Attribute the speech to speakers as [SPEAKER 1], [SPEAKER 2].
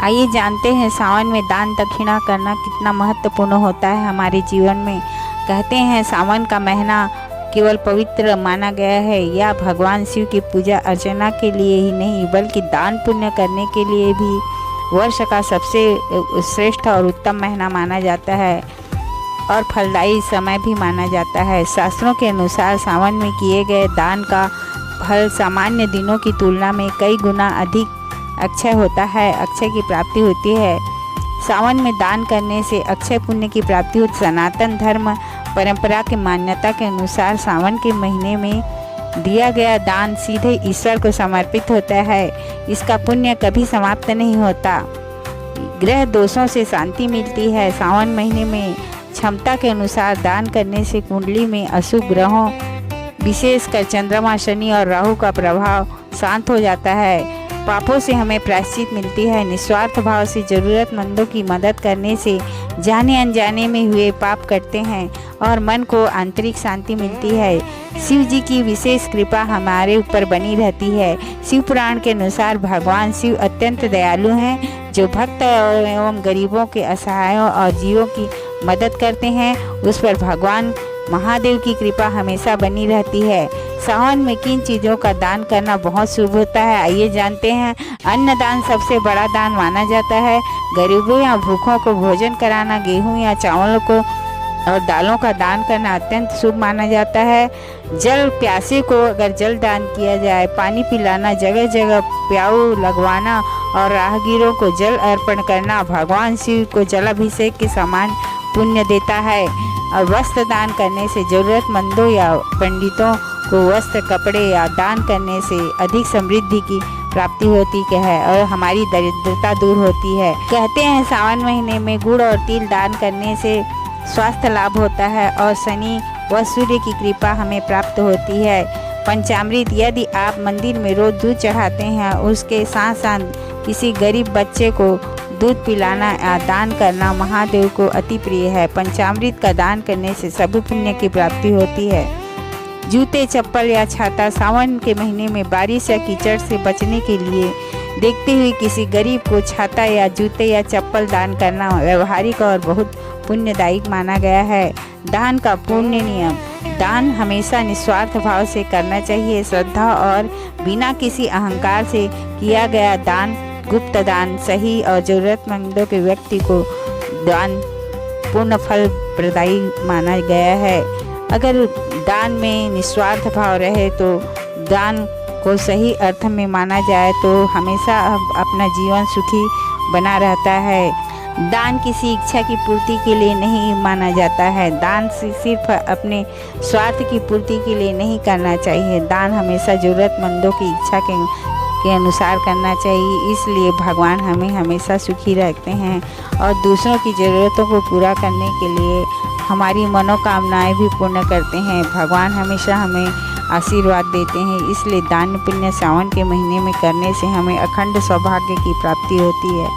[SPEAKER 1] आइए जानते हैं सावन में दान दक्षिणा करना कितना महत्वपूर्ण होता है हमारे जीवन में। कहते हैं सावन का महीना केवल पवित्र माना गया है या भगवान शिव की पूजा अर्चना के लिए ही नहीं बल्कि दान पुण्य करने के लिए भी वर्ष का सबसे श्रेष्ठ और उत्तम महीना माना जाता है और फलदायी समय भी माना जाता है। शास्त्रों के अनुसार सावन में किए गए दान का फल सामान्य दिनों की तुलना में कई गुना अधिक अक्षय होता है, अक्षय की प्राप्ति होती है। सावन में दान करने से अक्षय पुण्य की प्राप्ति होती। सनातन धर्म परंपरा की मान्यता के अनुसार सावन के महीने में दिया गया दान सीधे ईश्वर को समर्पित होता है। इसका पुण्य कभी समाप्त नहीं होता। ग्रह दोषों से शांति मिलती है। सावन महीने में क्षमता के अनुसार दान करने से कुंडली में अशुभ ग्रहों विशेषकर चंद्रमा, शनि और राहु का प्रभाव शांत हो जाता है। पापों से हमें प्रायश्चित मिलती है। निस्वार्थ भाव से जरूरतमंदों की मदद करने से जाने अनजाने में हुए पाप कटते हैं और मन को आंतरिक शांति मिलती है। शिव जी की विशेष कृपा हमारे ऊपर बनी रहती है। शिव पुराण के अनुसार भगवान शिव अत्यंत दयालु हैं, जो भक्त एवं गरीबों के असहायों और जीवों की मदद करते हैं। उस पर भगवान महादेव की कृपा हमेशा बनी रहती है। सावन में किन चीज़ों का दान करना बहुत शुभ होता है, आइए जानते हैं। अन्नदान सबसे बड़ा दान माना जाता है। गरीबों या भूखों को भोजन कराना, गेहूं या चावलों को और दालों का दान करना अत्यंत शुभ माना जाता है। जल प्यासे को अगर जल दान किया जाए, पानी पिलाना, जगह जगह प्याऊ लगवाना और राहगीरों को जल अर्पण करना भगवान शिव को जलाभिषेक के समान पुण्य देता है। और वस्त्र दान करने से ज़रूरतमंदों या पंडितों को वस्त्र, कपड़े या दान करने से अधिक समृद्धि की प्राप्ति होती है और हमारी दरिद्रता दूर होती है। कहते हैं सावन महीने में गुड़ और तिल दान करने से स्वास्थ्य लाभ होता है और शनि व सूर्य की कृपा हमें प्राप्त होती है। पंचामृत, यदि आप मंदिर में रोज दूध चढ़ाते हैं, उसके साथ साथ किसी गरीब बच्चे को दूध पिलाना या दान करना महादेव को अति प्रिय है। पंचामृत का दान करने से सभी पुण्य की प्राप्ति होती है। जूते, चप्पल या छाता, सावन के महीने में बारिश या कीचड़ से बचने के लिए देखते हुए किसी गरीब को छाता या जूते या चप्पल दान करना व्यवहारिक और बहुत पुण्यदायी माना गया है। दान का पुण्य नियम: दान हमेशा निस्वार्थ भाव से करना चाहिए। श्रद्धा और बिना किसी अहंकार से किया गया दान गुप्त दान सही और ज़रूरतमंदों के व्यक्ति को दान पूर्ण फल प्रदायी माना गया है। अगर दान में निस्वार्थ भाव रहे तो दान को सही अर्थ में माना जाए तो हमेशा अपना जीवन सुखी बना रहता है। दान किसी इच्छा की पूर्ति के लिए नहीं माना जाता है। दान सिर्फ अपने स्वार्थ की पूर्ति के लिए नहीं करना चाहिए। दान हमेशा ज़रूरतमंदों की इच्छा के अनुसार करना चाहिए। इसलिए भगवान हमें हमेशा सुखी रखते हैं और दूसरों की ज़रूरतों को पूरा करने के लिए हमारी मनोकामनाएं भी पूर्ण करते हैं। भगवान हमेशा हमें आशीर्वाद देते हैं। इसलिए दान पुण्य सावन के महीने में करने से हमें अखंड सौभाग्य की प्राप्ति होती है।